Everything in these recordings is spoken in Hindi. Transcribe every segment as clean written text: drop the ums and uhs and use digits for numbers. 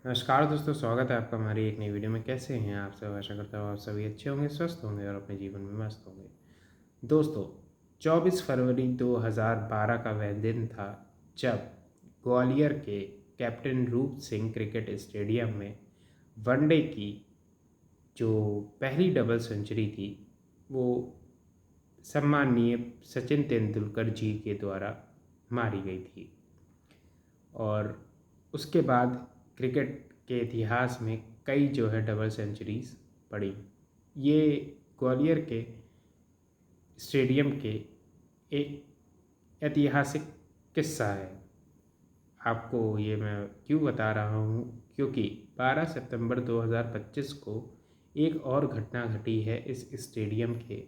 नमस्कार दोस्तों, स्वागत है आपका हमारी एक नई वीडियो में। कैसे हैं आप सब? आशा करता हूँ आप सभी अच्छे होंगे, स्वस्थ होंगे और अपने जीवन में मस्त होंगे। दोस्तों, 24 फरवरी 2012 का वह दिन था जब ग्वालियर के कैप्टन रूप सिंह क्रिकेट स्टेडियम में वनडे की जो पहली डबल सेंचुरी थी वो सम्माननीय सचिन तेंदुलकर जी के द्वारा मारी गई थी। और उसके बाद क्रिकेट के इतिहास में कई जो है डबल सेंचुरीज पड़ी। ये ग्वालियर के स्टेडियम के एक ऐतिहासिक किस्सा है। आपको ये मैं क्यों बता रहा हूँ, क्योंकि 12 सितंबर 2025 को एक और घटना घटी है इस स्टेडियम के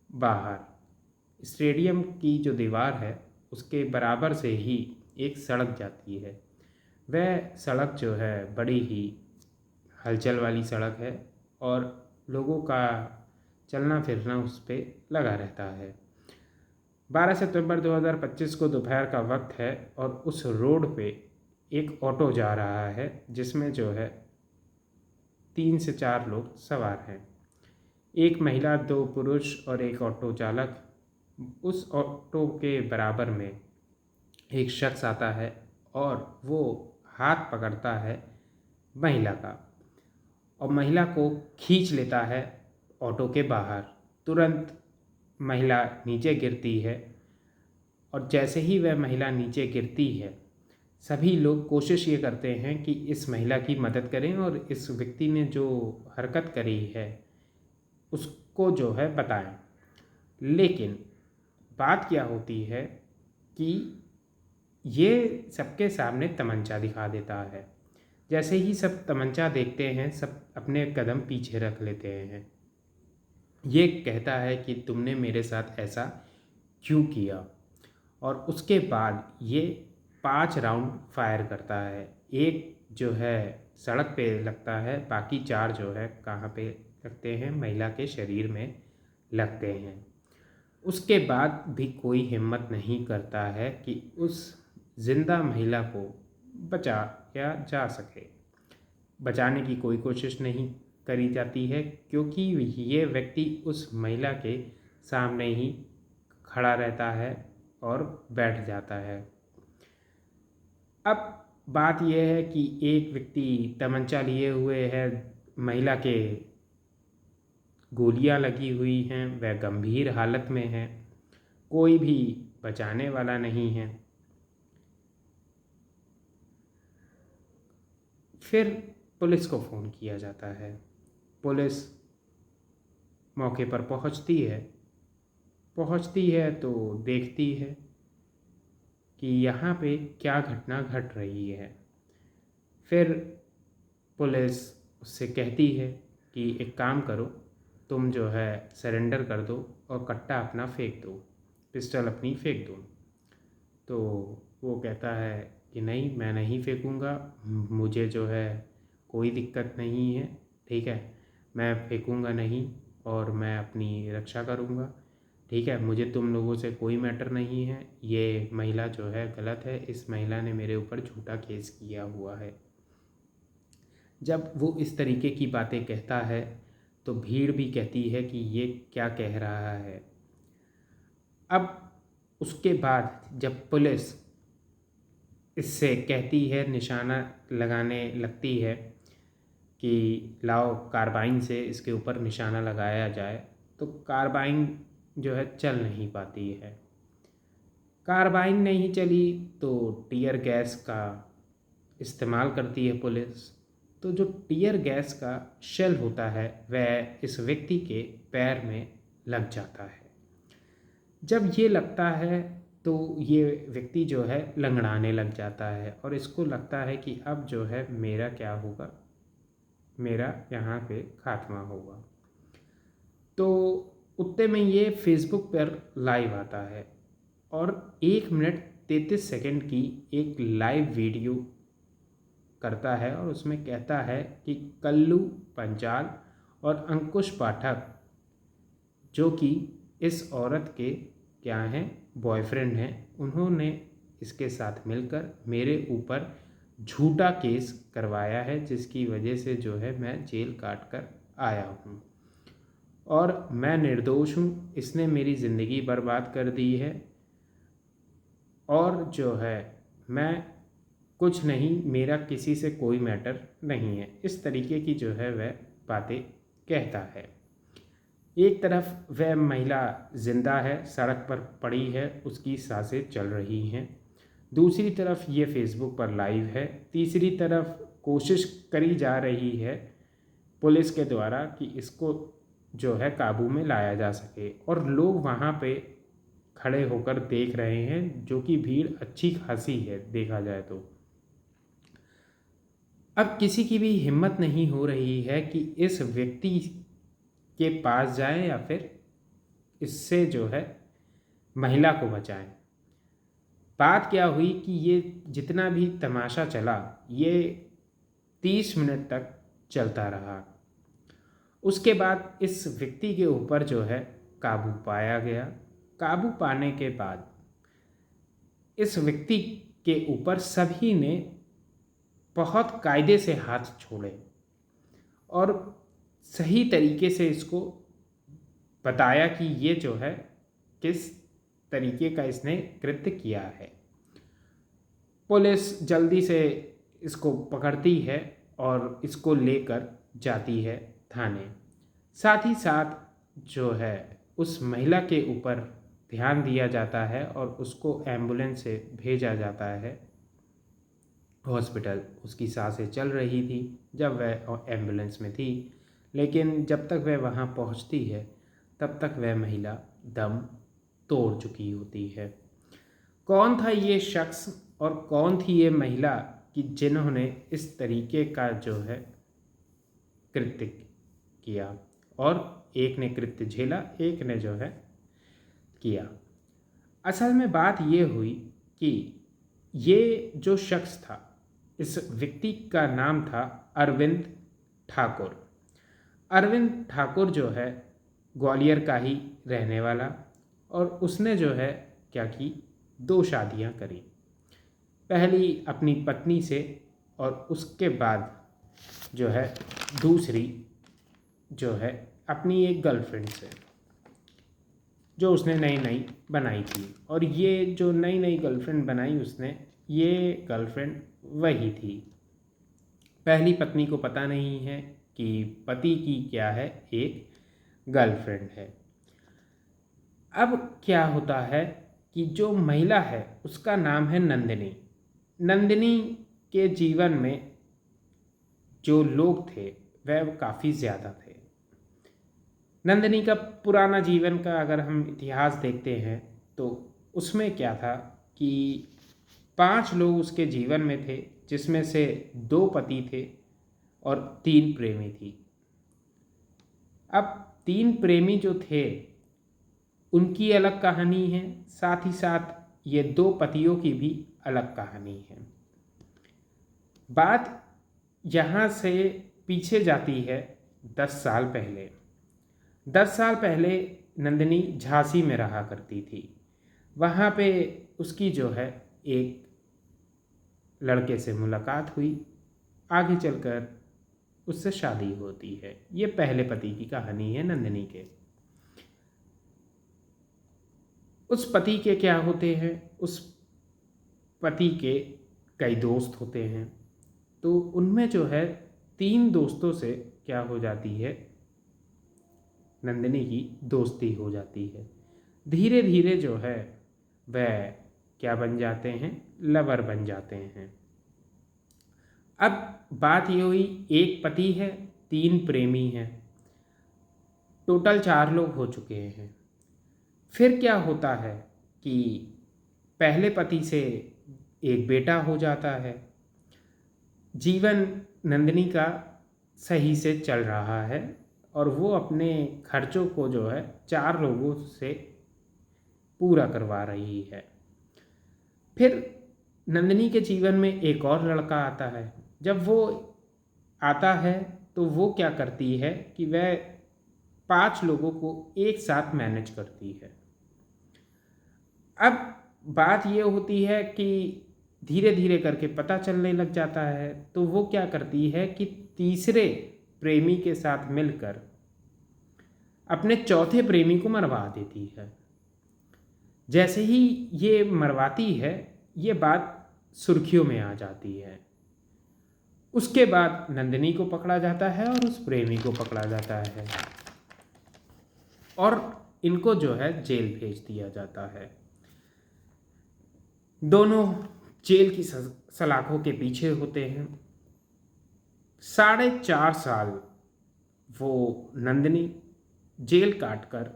बाहर। स्टेडियम की जो दीवार है उसके बराबर से ही एक सड़क जाती है। वह सड़क जो है बड़ी ही हलचल वाली सड़क है और लोगों का चलना फिरना उस पर लगा रहता है। 12 सितंबर 2025 को दोपहर का वक्त है और उस रोड पे एक ऑटो जा रहा है जिसमें जो है 3 से 4 लोग सवार हैं। एक महिला, 2 पुरुष और एक ऑटो चालक। उस ऑटो के बराबर में एक शख्स आता है और वो हाथ पकड़ता है महिला का और महिला को खींच लेता है ऑटो के बाहर। तुरंत महिला नीचे गिरती है और जैसे ही वह महिला नीचे गिरती है, सभी लोग कोशिश ये करते हैं कि इस महिला की मदद करें और इस व्यक्ति ने जो हरकत करी है उसको जो है बताएं। लेकिन बात क्या होती है कि ये सबके सामने तमंचा दिखा देता है। जैसे ही सब तमंचा देखते हैं, सब अपने कदम पीछे रख लेते हैं। ये कहता है कि तुमने मेरे साथ ऐसा क्यों किया, और उसके बाद ये 5 राउंड फायर करता है। एक जो है सड़क पे लगता है, बाकी 4 जो है कहाँ पे लगते हैं, महिला के शरीर में लगते हैं। उसके बाद भी कोई हिम्मत नहीं करता है कि उस जिंदा महिला को बचाया जा सके। बचाने की कोई कोशिश नहीं करी जाती है क्योंकि ये व्यक्ति उस महिला के सामने ही खड़ा रहता है और बैठ जाता है। अब बात यह है कि एक व्यक्ति तमंचा लिए हुए है, महिला के गोलियां लगी हुई हैं, वह गंभीर हालत में है, कोई भी बचाने वाला नहीं है। फिर पुलिस को फ़ोन किया जाता है। पुलिस मौके पर पहुंचती है तो देखती है कि यहाँ पे क्या घटना घट रही है। फिर पुलिस उससे कहती है कि एक काम करो, तुम जो है सरेंडर कर दो और कट्टा अपना फेंक दो, पिस्टल अपनी फेंक दो। तो वो कहता है कि नहीं, मैं नहीं फेंकूँगा, मुझे जो है कोई दिक्कत नहीं है, ठीक है, मैं फेंकूँगा नहीं और मैं अपनी रक्षा करूँगा, ठीक है, मुझे तुम लोगों से कोई मैटर नहीं है। ये महिला जो है गलत है, इस महिला ने मेरे ऊपर झूठा केस किया हुआ है। जब वो इस तरीके की बातें कहता है तो भीड़ भी कहती है कि ये क्या कह रहा है। अब उसके बाद जब पुलिस इससे कहती है, निशाना लगाने लगती है कि लाओ कार्बाइन से इसके ऊपर निशाना लगाया जाए, तो कार्बाइन जो है चल नहीं पाती है। कार्बाइन नहीं चली तो टीयर गैस का इस्तेमाल करती है पुलिस। तो जो टीयर गैस का शेल होता है वह इस व्यक्ति के पैर में लग जाता है। जब ये लगता है तो ये व्यक्ति जो है लंगड़ाने लग जाता है और इसको लगता है कि अब जो है मेरा क्या होगा, मेरा यहाँ पे खात्मा होगा। तो उतने में ये फेसबुक पर लाइव आता है और 1 मिनट 33 सेकंड की एक लाइव वीडियो करता है और उसमें कहता है कि कल्लू पंचाल और अंकुश पाठक, जो कि इस औरत के क्या हैं, बॉयफ्रेंड हैं, उन्होंने इसके साथ मिलकर मेरे ऊपर झूठा केस करवाया है, जिसकी वजह से जो है मैं जेल काट कर आया हूँ और मैं निर्दोष हूँ। इसने मेरी ज़िंदगी बर्बाद कर दी है और जो है मैं कुछ नहीं, मेरा किसी से कोई मैटर नहीं है। इस तरीके की जो है वह बातें कहता है। एक तरफ वह महिला जिंदा है, सड़क पर पड़ी है, उसकी सांसें चल रही हैं। दूसरी तरफ ये फेसबुक पर लाइव है। तीसरी तरफ कोशिश करी जा रही है पुलिस के द्वारा कि इसको जो है काबू में लाया जा सके और लोग वहाँ पे खड़े होकर देख रहे हैं, जो कि भीड़ अच्छी खासी है देखा जाए तो। अब किसी की भी हिम्मत नहीं हो रही है कि इस व्यक्ति के पास जाए या फिर इससे जो है महिला को बचाएं। बात क्या हुई कि ये जितना भी तमाशा चला ये 30 मिनट तक चलता रहा। उसके बाद इस व्यक्ति के ऊपर जो है काबू पाया गया। काबू पाने के बाद इस व्यक्ति के ऊपर सभी ने बहुत कायदे से हाथ छोड़े और सही तरीके से इसको बताया कि ये जो है किस तरीके का इसने कृत्य किया है। पुलिस जल्दी से इसको पकड़ती है और इसको लेकर जाती है थाने। साथ ही साथ जो है उस महिला के ऊपर ध्यान दिया जाता है और उसको एम्बुलेंस से भेजा जाता है हॉस्पिटल। उसकी सांसें चल रही थी जब वह एम्बुलेंस में थी, लेकिन जब तक वह वहाँ पहुँचती है तब तक वह महिला दम तोड़ चुकी होती है। कौन था ये शख्स और कौन थी ये महिला कि जिन्होंने इस तरीके का जो है कृत्य किया, और एक ने कृत्य झेला, एक ने जो है किया। असल में बात ये हुई कि ये जो शख्स था, इस व्यक्ति का नाम था अरविंद ठाकुर। अरविंद ठाकुर जो है ग्वालियर का ही रहने वाला, और उसने जो है क्या की, 2 शादियां करी। पहली अपनी पत्नी से और उसके बाद जो है दूसरी जो है अपनी एक गर्लफ्रेंड से, जो उसने नई नई बनाई थी। और ये जो नई नई गर्लफ्रेंड बनाई उसने, ये गर्लफ्रेंड वही थी। पहली पत्नी को पता नहीं है कि पति की क्या है, एक गर्लफ्रेंड है। अब क्या होता है कि जो महिला है उसका नाम है नंदिनी। नंदिनी के जीवन में जो लोग थे वह काफ़ी ज़्यादा थे। नंदिनी का पुराना जीवन का अगर हम इतिहास देखते हैं तो उसमें क्या था कि 5 लोग उसके जीवन में थे, जिसमें से 2 पति थे और 3 प्रेमी थी। अब 3 प्रेमी जो थे उनकी अलग कहानी है, साथ ही साथ ये 2 पतियों की भी अलग कहानी है। बात यहाँ से पीछे जाती है 10 साल पहले। 10 साल पहले नंदिनी झांसी में रहा करती थी। वहाँ पे उसकी जो है एक लड़के से मुलाकात हुई, आगे चलकर उससे शादी होती है। ये पहले पति की कहानी है नंदिनी के। उस पति के क्या होते हैं, उस पति के कई दोस्त होते हैं, तो उनमें जो है 3 दोस्तों से क्या हो जाती है, नंदिनी की दोस्ती हो जाती है। धीरे धीरे जो है वह क्या बन जाते हैं, लवर बन जाते हैं। अब बात ये हुई, एक पति है, 3 प्रेमी हैं, टोटल 4 लोग हो चुके हैं। फिर क्या होता है कि पहले पति से एक बेटा हो जाता है। जीवन नंदिनी का सही से चल रहा है और वो अपने खर्चों को जो है 4 लोगों से पूरा करवा रही है। फिर नंदिनी के जीवन में एक और लड़का आता है। जब वो आता है तो वो क्या करती है कि वह 5 लोगों को एक साथ मैनेज करती है। अब बात ये होती है कि धीरे धीरे करके पता चलने लग जाता है, तो वो क्या करती है कि तीसरे प्रेमी के साथ मिलकर अपने चौथे प्रेमी को मरवा देती है। जैसे ही ये मरवाती है, ये बात सुर्खियों में आ जाती है। उसके बाद नंदिनी को पकड़ा जाता है और उस प्रेमी को पकड़ा जाता है और इनको जो है जेल भेज दिया जाता है। दोनों जेल की सलाखों के पीछे होते हैं। 4.5 साल वो नंदिनी जेल काट कर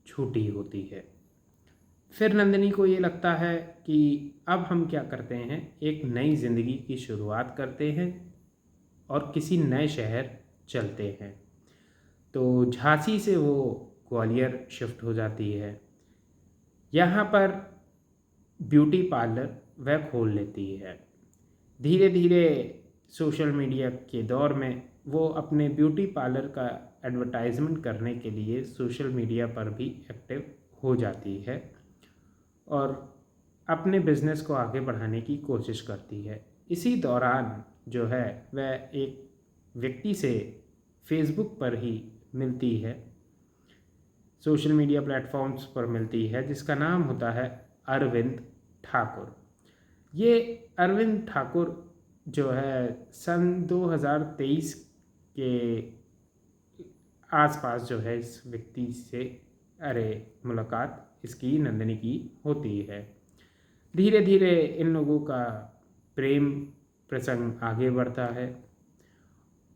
छूटी होती है। फिर नंदिनी को ये लगता है कि अब हम क्या करते हैं, एक नई ज़िंदगी की शुरुआत करते हैं और किसी नए शहर चलते हैं। तो झांसी से वो ग्वालियर शिफ्ट हो जाती है। यहाँ पर ब्यूटी पार्लर वह खोल लेती है। धीरे धीरे सोशल मीडिया के दौर में वो अपने ब्यूटी पार्लर का एडवर्टाइजमेंट करने के लिए सोशल मीडिया पर भी एक्टिव हो जाती है और अपने बिज़नेस को आगे बढ़ाने की कोशिश करती है। इसी दौरान जो है वह एक व्यक्ति से फेसबुक पर ही मिलती है, सोशल मीडिया प्लेटफॉर्म्स पर मिलती है, जिसका नाम होता है अरविंद ठाकुर। ये अरविंद ठाकुर जो है सन 2023 के आसपास जो है इस व्यक्ति से मुलाकात इसकी नंदिनी की होती है। धीरे धीरे इन लोगों का प्रेम प्रसंग आगे बढ़ता है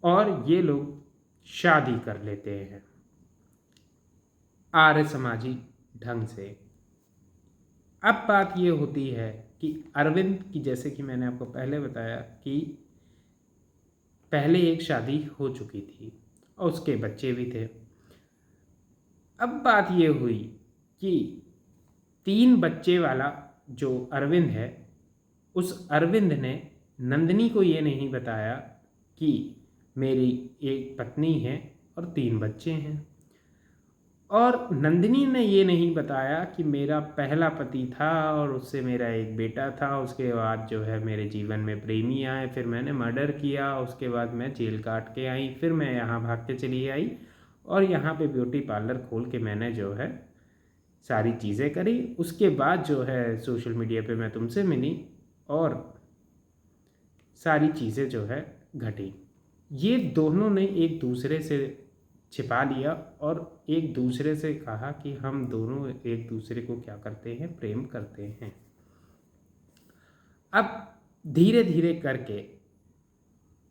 और ये लोग शादी कर लेते हैं आर्य समाजी ढंग से। अब बात ये होती है कि अरविंद की, जैसे कि मैंने आपको पहले बताया कि पहले एक शादी हो चुकी थी और उसके बच्चे भी थे। अब बात ये हुई कि 3 बच्चे वाला जो अरविंद है, उस अरविंद ने नंदिनी को ये नहीं बताया कि मेरी एक पत्नी है और 3 बच्चे हैं, और नंदिनी ने ये नहीं बताया कि मेरा पहला पति था और उससे मेरा एक बेटा था। उसके बाद जो है मेरे जीवन में प्रेमी आए, फिर मैंने मर्डर किया, उसके बाद मैं जेल काट के आई, फिर मैं यहाँ भाग के चली आई और यहाँ पे ब्यूटी पार्लर खोल के मैंने जो है सारी चीज़ें करी। उसके बाद जो है सोशल मीडिया पे मैं तुमसे मिली और सारी चीज़ें जो है घटी। ये दोनों ने एक दूसरे से छिपा लिया और एक दूसरे से कहा कि हम दोनों एक दूसरे को क्या करते हैं, प्रेम करते हैं। अब धीरे धीरे करके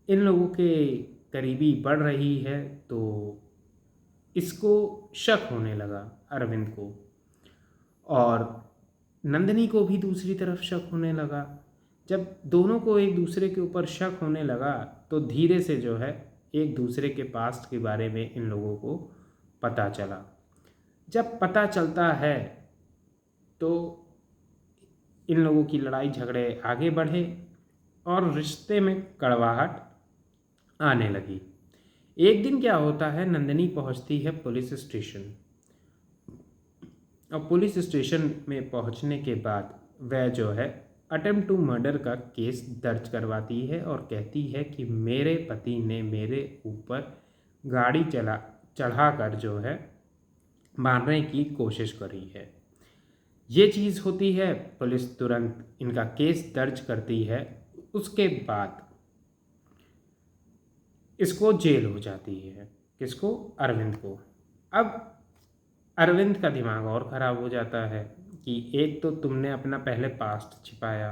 इन लोगों के करीबी बढ़ रही है, तो इसको शक होने लगा अरविंद को, और नंदिनी को भी दूसरी तरफ शक होने लगा। जब दोनों को एक दूसरे के ऊपर शक होने लगा तो धीरे से जो है एक दूसरे के पास्ट के बारे में इन लोगों को पता चला। जब पता चलता है तो इन लोगों की लड़ाई झगड़े आगे बढ़े और रिश्ते में कड़वाहट आने लगी। एक दिन क्या होता है, नंदिनी पहुंचती है पुलिस स्टेशन, और पुलिस स्टेशन में पहुंचने के बाद वह जो है अटेम्प्ट टू मर्डर का केस दर्ज करवाती है और कहती है कि मेरे पति ने मेरे ऊपर गाड़ी चढ़ाकर जो है मारने की कोशिश करी है। ये चीज़ होती है, पुलिस तुरंत इनका केस दर्ज करती है। उसके बाद इसको जेल हो जाती है। किसको? अरविंद को। अब अरविंद का दिमाग और ख़राब हो जाता है कि एक तो तुमने अपना पहले पास्ट छिपाया,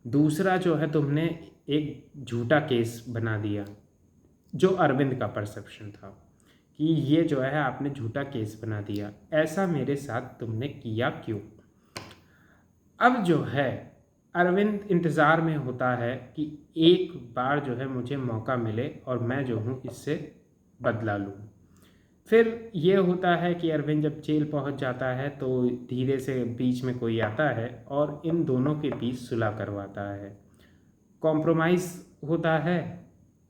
दूसरा जो है तुमने एक झूठा केस बना दिया, जो अरविंद का परसेप्शन था कि ये जो है आपने झूठा केस बना दिया, ऐसा मेरे साथ तुमने किया क्यों? अब जो है अरविंद इंतज़ार में होता है कि एक बार जो है मुझे मौका मिले और मैं जो हूँ इससे बदला लूँ। फिर ये होता है कि अरविंद जब जेल पहुंच जाता है तो धीरे से बीच में कोई आता है और इन दोनों के बीच सुलह करवाता है। कॉम्प्रोमाइज़ होता है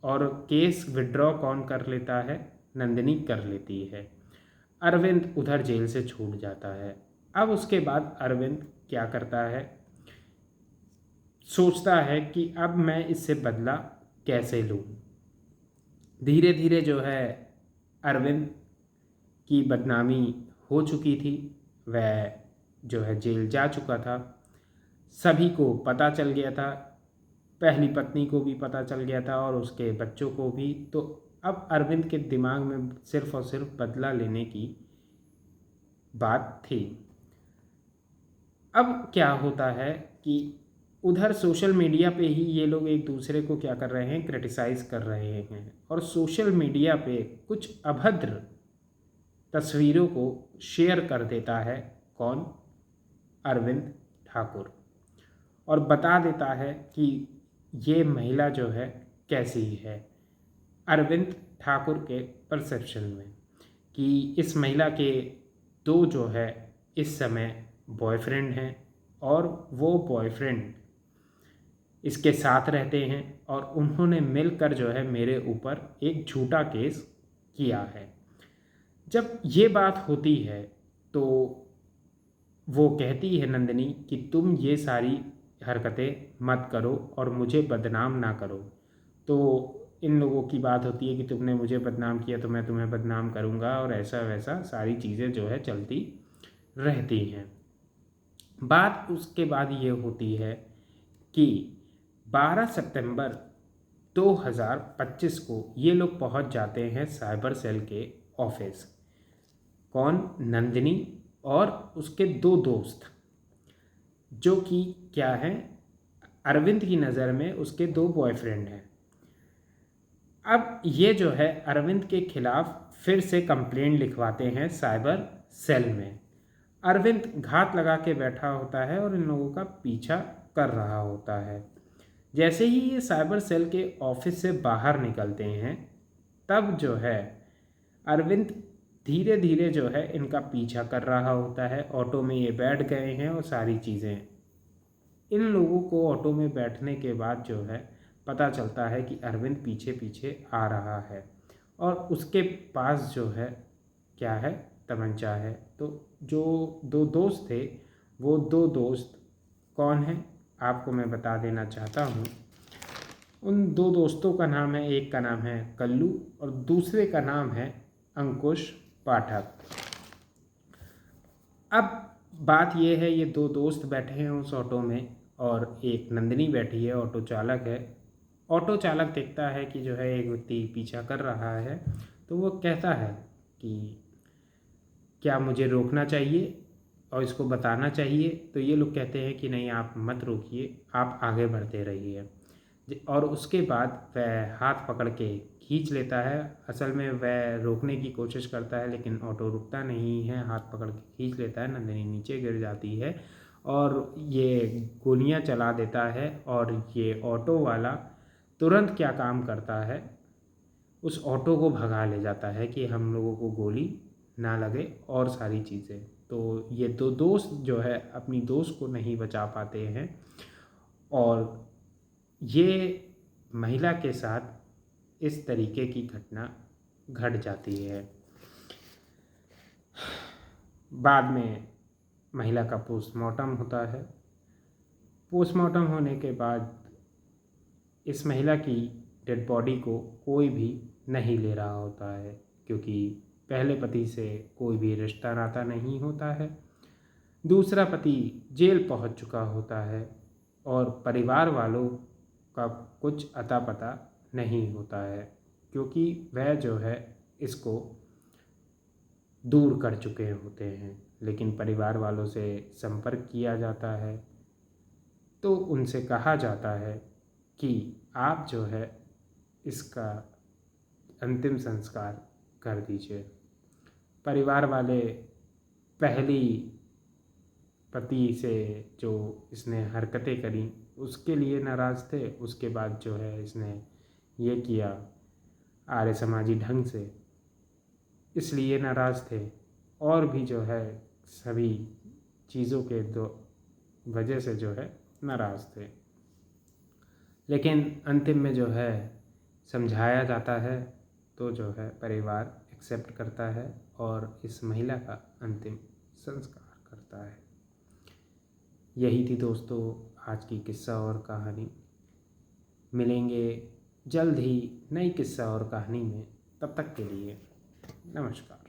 और केस विड्रॉ कौन कर लेता है? नंदिनी कर लेती है। अरविंद उधर जेल से छूट जाता है। अब उसके बाद अरविंद क्या करता है, सोचता है कि अब मैं इससे बदला कैसे लूँ। धीरे धीरे जो है अरविंद की बदनामी हो चुकी थी, वह जो है जेल जा चुका था, सभी को पता चल गया था, पहली पत्नी को भी पता चल गया था और उसके बच्चों को भी। तो अब अरविंद के दिमाग में सिर्फ और सिर्फ बदला लेने की बात थी। अब क्या होता है कि उधर सोशल मीडिया पे ही ये लोग एक दूसरे को क्या कर रहे हैं, क्रिटिसाइज़ कर रहे हैं, और सोशल मीडिया पे कुछ अभद्र तस्वीरों को शेयर कर देता है कौन, अरविंद ठाकुर, और बता देता है कि ये महिला जो है कैसी है अरविंद ठाकुर के परसेप्शन में, कि इस महिला के दो जो है इस समय बॉयफ्रेंड हैं और वो बॉयफ्रेंड इसके साथ रहते हैं और उन्होंने मिलकर जो है मेरे ऊपर एक झूठा केस किया है। जब ये बात होती है तो वो कहती है नंदिनी कि तुम ये सारी हरकतें मत करो और मुझे बदनाम ना करो। तो इन लोगों की बात होती है कि तुमने मुझे बदनाम किया तो मैं तुम्हें बदनाम करूँगा, और ऐसा वैसा सारी चीज़ें जो है चलती रहती हैं। बात उसके बाद ये होती है कि 12 सितंबर 2025 को ये लोग पहुंच जाते हैं साइबर सेल के ऑफिस। कौन, नंदिनी और उसके दो दोस्त, जो कि क्या हैं, अरविंद की नज़र में उसके दो बॉयफ्रेंड हैं। अब ये जो है अरविंद के खिलाफ फिर से कंप्लेंट लिखवाते हैं साइबर सेल में। अरविंद घात लगा के बैठा होता है और इन लोगों का पीछा कर रहा होता है। जैसे ही ये साइबर सेल के ऑफिस से बाहर निकलते हैं, तब जो है अरविंद धीरे धीरे जो है इनका पीछा कर रहा होता है। ऑटो में ये बैठ गए हैं और सारी चीज़ें, इन लोगों को ऑटो में बैठने के बाद जो है पता चलता है कि अरविंद पीछे पीछे आ रहा है और उसके पास जो है क्या है, तमंचा है। तो जो दो दोस्त थे, वो दो दोस्त कौन हैं आपको मैं बता देना चाहता हूँ। उन दो दोस्तों का नाम है, एक का नाम है कल्लू और दूसरे का नाम है अंकुश पाठक। अब बात ये है, ये दो दोस्त बैठे हैं उस ऑटो में और एक नंदिनी बैठी है, ऑटो चालक है। ऑटो चालक देखता है कि जो है एक व्यक्ति पीछा कर रहा है, तो वो कहता है कि क्या मुझे रोकना चाहिए और इसको बताना चाहिए। तो ये लोग कहते हैं कि नहीं, आप मत रोकिए, आप आगे बढ़ते रहिए। और उसके बाद वह हाथ पकड़ के खींच लेता है। असल में वह रोकने की कोशिश करता है लेकिन ऑटो रुकता नहीं है, हाथ पकड़ के खींच लेता है। नंदिनी नीचे गिर जाती है और ये गोलियां चला देता है। और ये ऑटो वाला तुरंत क्या काम करता है, उस ऑटो को भगा ले जाता है कि हम लोगों को गोली ना लगे और सारी चीज़ें। तो ये दो दोस्त जो है अपनी दोस्त को नहीं बचा पाते हैं और ये महिला के साथ इस तरीके की घटना घट जाती है। बाद में महिला का पोस्टमार्टम होता है। पोस्टमार्टम होने के बाद इस महिला की डेड बॉडी को कोई भी नहीं ले रहा होता है, क्योंकि पहले पति से कोई भी रिश्ता नाता नहीं होता है। दूसरा पति जेल पहुंच चुका होता है और परिवार वालों का कुछ अता पता नहीं होता है, क्योंकि वह जो है इसको दूर कर चुके होते हैं। लेकिन परिवार वालों से संपर्क किया जाता है तो उनसे कहा जाता है कि आप जो है इसका अंतिम संस्कार कर दीजिए। परिवार वाले पहली पति से जो इसने हरकतें करी उसके लिए नाराज़ थे, उसके बाद जो है इसने ये किया आर्य समाजी ढंग से, इसलिए नाराज़ थे। और भी जो है सभी चीज़ों के दो वजह से जो है नाराज़ थे। लेकिन अंतिम में जो है समझाया जाता है तो जो है परिवार एक्सेप्ट करता है और इस महिला का अंतिम संस्कार करता है। यही थी दोस्तों आज की किस्सा और कहानी। मिलेंगे जल्द ही नई किस्सा और कहानी में, तब तक के लिए नमस्कार।